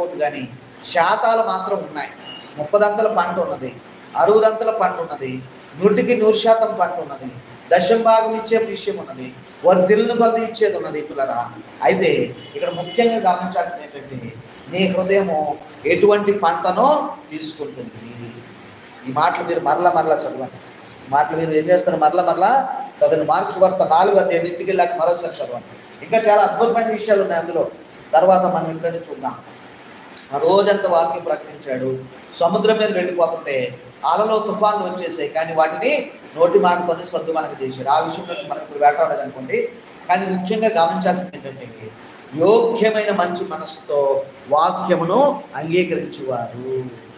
ఉండకపోదు కానీ శాతాలు మాత్రం ఉన్నాయి. 30 పంట ఉన్నది, 60 పంట ఉన్నది, 100% పంట ఉన్నది, దశం భాగం ఇచ్చే విషయం ఉన్నది, వర్ధిల్లును కొలది ఇచ్చేది ఉన్నది పిల్లరా. అయితే ఇక్కడ ముఖ్యంగా గమనించాల్సింది ఏంటంటే నీ హృదయము ఎటువంటి పంటనో తీసుకుంటుంది. ఈ మాటలు మీరు మరలా చదవండి. ఈ మాటలు మీరు ఏం చేస్తారు? మరలా చదవండి. మార్క్స్ వార్త 4వ అధ్యాయం ఇంటికి వెళ్ళాక మరోసారి చదవండి. ఇంకా చాలా అద్భుతమైన విషయాలు ఉన్నాయి అందులో. తర్వాత మనం ఇంట్లోనే చూద్దాం. ఆ రోజంతా వాక్యం ప్రకటించాడు. సముద్రం మీద వెళ్ళిపోతుంటే అలలో తుఫాన్లు వచ్చేసాయి, కానీ వాటిని నోటి మాటతోనే సద్దు మనకు చేశాడు. ఆ విషయంలో మనకు ఇప్పుడు వేటాడలేదు అనుకోండి. కానీ ముఖ్యంగా గమనించాల్సింది ఏంటంటే యోగ్యమైన మంచి మనసుతో వాక్యమును అంగీకరించువారు.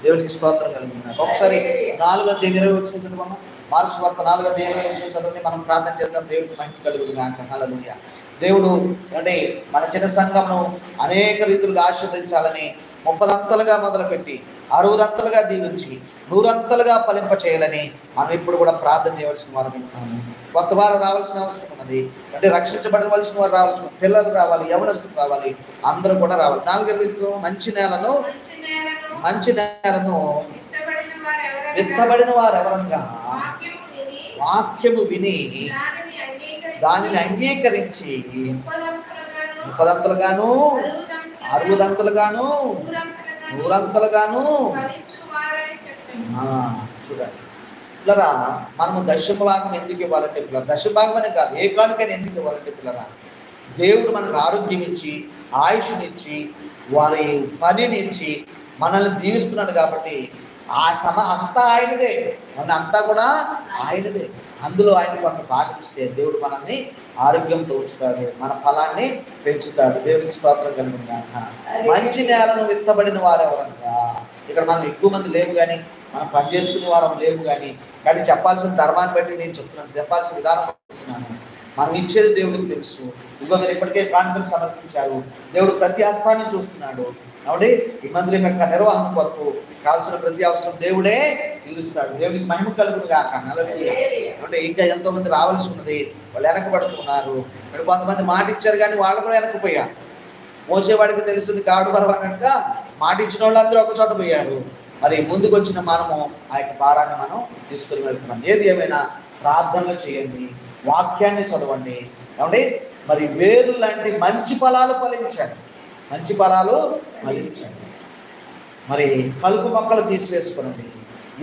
దేవునికి స్తోత్రం కలుగుతున్నారు. ఒకసారి 4వ అధ్యాయం 20 వచ్చిన చదవమ్మా. మార్క్స్ వార్త 4వ అధ్యాయం 20 వచ్చిన చదవండి. మనం ప్రార్థన చేద్దాం. దేవుడికి మహిమ కలుగుతుంది. హల్లెలూయా. దేవుడు అంటే మన చిన్న సంఘమును అనేక రీతులుగా ఆశీర్వదించాలని 30 మొదలుపెట్టి 60 దీవించి 100 ఫలింప చేయాలని మనం ఇప్పుడు కూడా ప్రార్థన చేయవలసిన వారు వెళ్తాము. కొత్త వారు రావాల్సిన అవసరం ఉన్నది. అంటే రక్షించబడవలసిన వారు రావాల్సిన, పిల్లలు రావాలి, యవనస్తులు రావాలి, అందరూ కూడా రావాలి. 4 మంచి నేలను విత్తబడిన వారు ఎవరనగా వాక్యము విని దానిని అంగీకరించి 30 గాను 60 గాను 100 గాను. చూడండి పిల్లరా, మనము దశమ భాగం ఎందుకు ఇవ్వాలంటే పిల్లరా, దశమ భాగం అనే కాదు, ఏ కానుకైనా ఎందుకు ఇవ్వాలంటే పిల్లరా, దేవుడు మనకు ఆరోగ్యం ఇచ్చి, ఆయుష్నిచ్చి, వారి పనిని ఇచ్చి మనల్ని దీవిస్తున్నాడు. కాబట్టి ఆ అంతా ఆయనదే, అంతా కూడా ఆయనదే. అందులో ఆయన కొంత భాగం ఇస్తే దేవుడు మనల్ని ఆరోగ్యంతో ఉంచుతాడు, మన ఫలాన్ని పెంచుతాడు. దేవునికి స్తోత్రం కలుగుతుందా. మంచి నేలను విత్తబడిన వారు ఎవరనగా, ఇక్కడ మనం ఎక్కువ మంది లేము కానీ, మనం పనిచేసుకునే వారం లేము కానీ చెప్పాల్సిన ధర్మాన్ని బట్టి నేను చెప్తున్నాను, చెప్పాల్సిన విధానం చెప్తున్నాను. మనం ఇచ్చేది దేవుడికి తెలుసు. ఇదిగో మీరు ఇప్పటికే కానుకలు సమర్పించారు. దేవుడు ప్రతి హస్తాన్ని చూస్తున్నాడు. కాబట్టి ఈ మందిరం యొక్క నిర్వహణ కొరకు కావాల్సిన ప్రతి అవసరం దేవుడే తీరుస్తాడు. దేవుడికి మహిమ కలుగును గాక. హల్లెలూయా. అంటే ఇంకా ఎంతో మంది రావాల్సి ఉన్నది, వాళ్ళు వెనకబడుతున్నారు. ఇప్పుడు కొంతమంది మాట ఇచ్చారు కానీ వాళ్ళు కూడా వెనకపోయారు. మోసేవాడికి తెలుస్తుంది గాడు బరువు అన్నట్టుగా మాట ఇచ్చిన వాళ్ళందరూ ఒక చోట పోయారు. మరి ముందుకు వచ్చిన మనము ఆ యొక్క భారాన్ని మనం తీసుకుని వెళ్తున్నాం. ఏది ఏమైనా ప్రార్థనలు చేయండి, వాక్యాన్ని చదవండి. కాబట్టి మరి వేరు లాంటి మంచి ఫలాలు ఫలించండి, మంచి ఫలాలు ఫలించండి. మరి కలుపు మొక్కలు తీసివేసుకోనండి.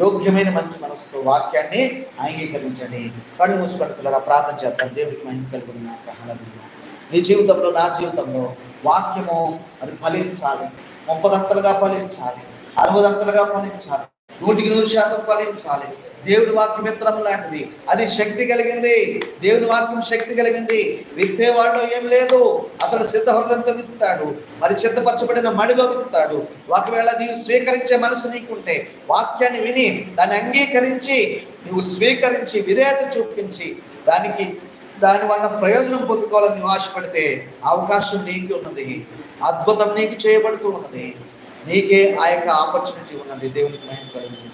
యోగ్యమైన మంచి మనసుతో వాక్యాన్ని అంగీకరించండి. కళ్ళు మూసుకొని పిల్లరా ప్రార్థన చేద్దాం. దేవుడికి మహిమ కలుగుతుంది. హల్లెలూయా. నీ జీవితంలో, నా జీవితంలో వాక్యము మరి ఫలించాలి. 30 ఫలించాలి, 60 ఫలించాలి, 100% ఫలించాలి. దేవుని వాక్యం విత్తనం లాంటిది, అది శక్తి కలిగింది. దేవుని వాక్యం శక్తి కలిగింది. విత్తేవాడిలో ఏం లేదు, అతడు సిద్ధ హృదయంతో విత్తుతాడు, మరి సిద్ధపరచబడిన మడిలో విత్తుతాడు. ఒకవేళ నీవు స్వీకరించే మనసు నీకుంటే, వాక్యాన్ని విని దాన్ని అంగీకరించి నువ్వు స్వీకరించి విధేయత చూపించి దానివల్ల ప్రయోజనం పొందుకోవాలని నువ్వు ఆశపడితే అవకాశం నీకు ఉన్నది, అద్భుతం నీకు చేయబడుతూ ఉన్నది, నీకే ఆ యొక్క ఆపర్చునిటీ ఉన్నది. దేవునికి మహిమ కలుగుతుంది.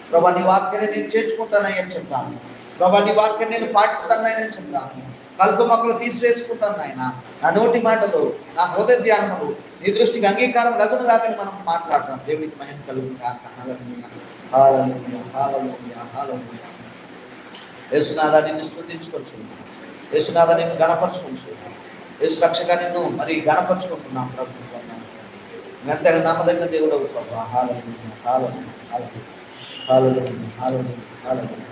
ప్రభా నీ వాక్యాన్ని నేను చేర్చుకుంటానని చెప్తాను. ప్రభా నీ వాక్యాన్ని నేను పాటిస్తానని చెప్తాను. కల్ప మొక్కలు తీసివేసుకుంటాను ఆయన. నా నోటి మాటలు, నా హృదయ ధ్యానములు నీ దృష్టికి అంగీకారం లగును కాకని మనం మాట్లాడతాం. దేవునికి మహిమ కలుగుతుంది కాక. హల్లెలూయా, హల్లెలూయా, హల్లెలూయా, హల్లెలూయా. యేసునాథా నిన్ను స్తుతించుకొంచున్నాను. యేసునాథా నిన్ను గణపరచుకుంటున్నాను. యేసు రక్షగా నిన్ను మరి గణపరచుకుంటున్నాం. ప్రభు ఎంతైనా నమ్మదగిన దేవుడు ప్రభా. హల్లెలూయా, హల్లెలూయా, హల్లెలూయా, హల్లెలూయా, హల్లెలూయా, హల్లెలూయా.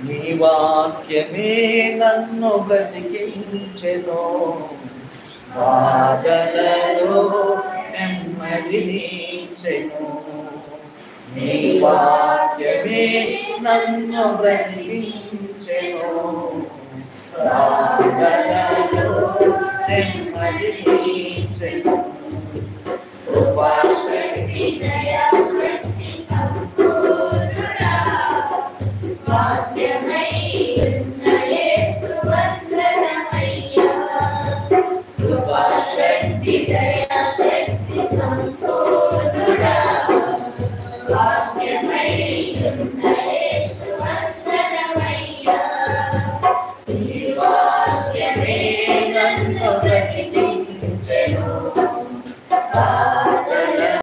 నీ వాక్యమే నన్ను బ్రతికించెను, బాధలలో నెమ్మదినిచ్చెను. నీ వాక్యమే నన్ను బ్రతికించెను, బాధలలో నెమ్మదినిచ్చెను. కృపాశక్తి దయ